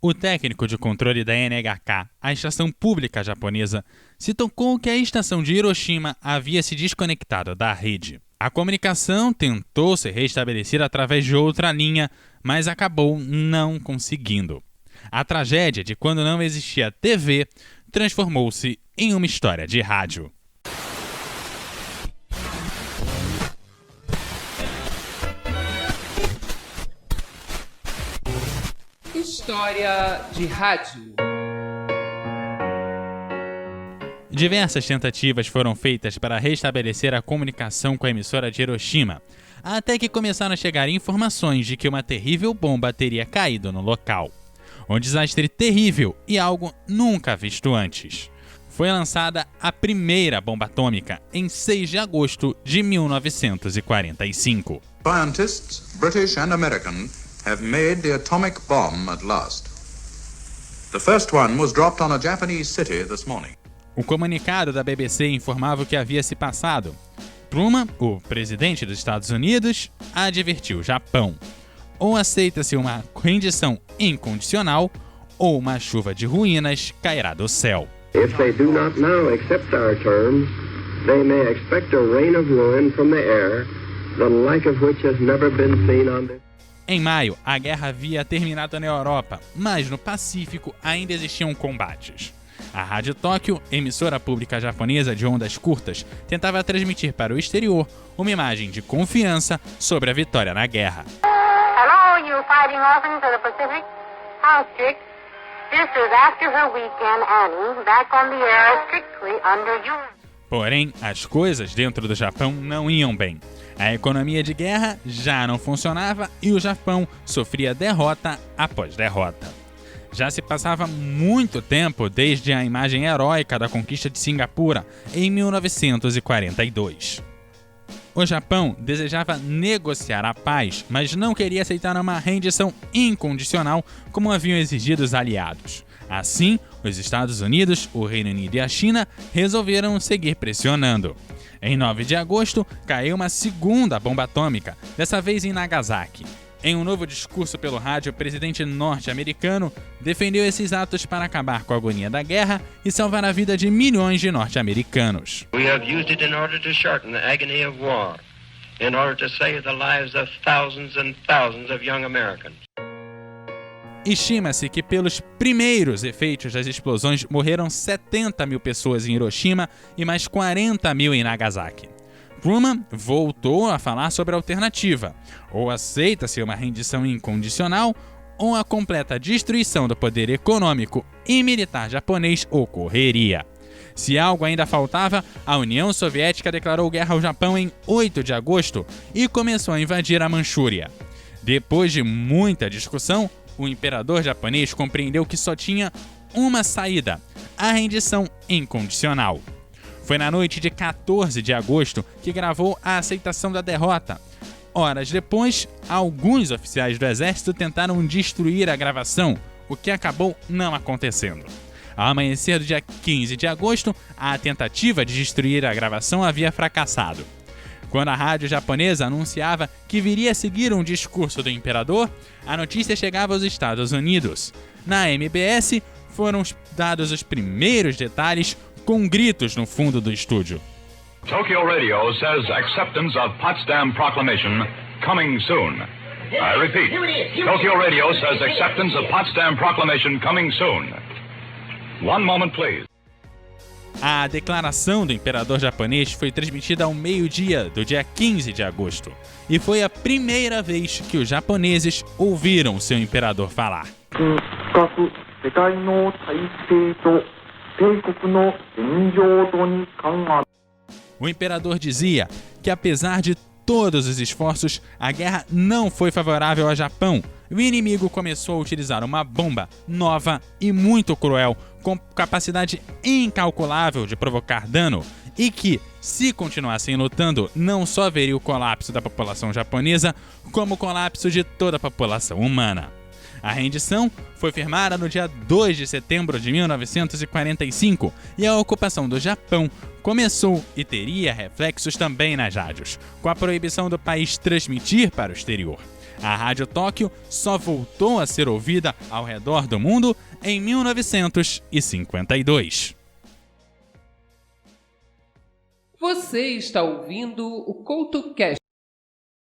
O técnico de controle da NHK, a estação pública japonesa, se tocou que a estação de Hiroshima havia se desconectado da rede. A comunicação tentou ser restabelecida através de outra linha, mas acabou não conseguindo. A tragédia de quando não existia TV transformou-se em uma história de rádio. História de rádio. Diversas tentativas foram feitas para restabelecer a comunicação com a emissora de Hiroshima, até que começaram a chegar informações de que uma terrível bomba teria caído no local. Um desastre terrível e algo nunca visto antes. Foi lançada a primeira bomba atômica em 6 de agosto de 1945. Scientists, British and American, have made the atomic bomb at last. The first one was dropped on a Japanese city this morning. O comunicado da BBC informava o que havia se passado. Truman, o presidente dos Estados Unidos, advertiu o Japão. Ou aceita-se uma rendição incondicional, ou uma chuva de ruínas cairá do céu. If they do not now accept our terms, they may expect a rain of ruin from the air, the like of which has never been seen on this. Em maio, a guerra havia terminado na Europa, mas no Pacífico ainda existiam combates. A Rádio Tóquio, emissora pública japonesa de ondas curtas, tentava transmitir para o exterior uma imagem de confiança sobre a vitória na guerra. Hello, you fighting orphans of the Pacific? House chick. This is after her weekend, Annie, back on the air strictly under you. Porém, as coisas dentro do Japão não iam bem. A economia de guerra já não funcionava e o Japão sofria derrota após derrota. Já se passava muito tempo desde a imagem heróica da conquista de Singapura, em 1942. O Japão desejava negociar a paz, mas não queria aceitar uma rendição incondicional como haviam exigido os aliados. Assim, os Estados Unidos, o Reino Unido e a China resolveram seguir pressionando. Em 9 de agosto, caiu uma segunda bomba atômica, dessa vez em Nagasaki. Em um novo discurso pelo rádio, o presidente norte-americano defendeu esses atos para acabar com a agonia da guerra e salvar a vida de milhões de norte-americanos. We have used it in order to shorten the agony of war, in order to save the lives of thousands and thousands of young Americans. Estima-se que pelos primeiros efeitos das explosões morreram 70 mil pessoas em Hiroshima e mais 40 mil em Nagasaki. Truman voltou a falar sobre a alternativa. Ou aceita-se uma rendição incondicional, ou a completa destruição do poder econômico e militar japonês ocorreria. Se algo ainda faltava, a União Soviética declarou guerra ao Japão em 8 de agosto e começou a invadir a Manchúria. Depois de muita discussão, o imperador japonês compreendeu que só tinha uma saída: a rendição incondicional. Foi na noite de 14 de agosto que gravou a aceitação da derrota. Horas depois, alguns oficiais do exército tentaram destruir a gravação, o que acabou não acontecendo. Ao amanhecer do dia 15 de agosto, a tentativa de destruir a gravação havia fracassado. Quando a rádio japonesa anunciava que viria a seguir um discurso do imperador, a notícia chegava aos Estados Unidos. Na MBS, foram dados os primeiros detalhes com gritos no fundo do estúdio. Tokyo Radio says acceptance of Potsdam Proclamation coming soon. I repeat, Tokyo Radio says acceptance of Potsdam Proclamation coming soon. One moment, please. A declaração do imperador japonês foi transmitida ao meio-dia do dia 15 de agosto e foi a primeira vez que os japoneses ouviram seu imperador falar. O imperador dizia que, apesar de todos os esforços, a guerra não foi favorável ao Japão. O inimigo começou a utilizar uma bomba nova e muito cruel, com capacidade incalculável de provocar dano, e que, se continuassem lutando, não só haveria o colapso da população japonesa, como o colapso de toda a população humana. A rendição foi firmada no dia 2 de setembro de 1945 e a ocupação do Japão começou e teria reflexos também nas rádios, com a proibição do país transmitir para o exterior. A Rádio Tóquio só voltou a ser ouvida ao redor do mundo em 1952. Você está ouvindo o CoutoCast.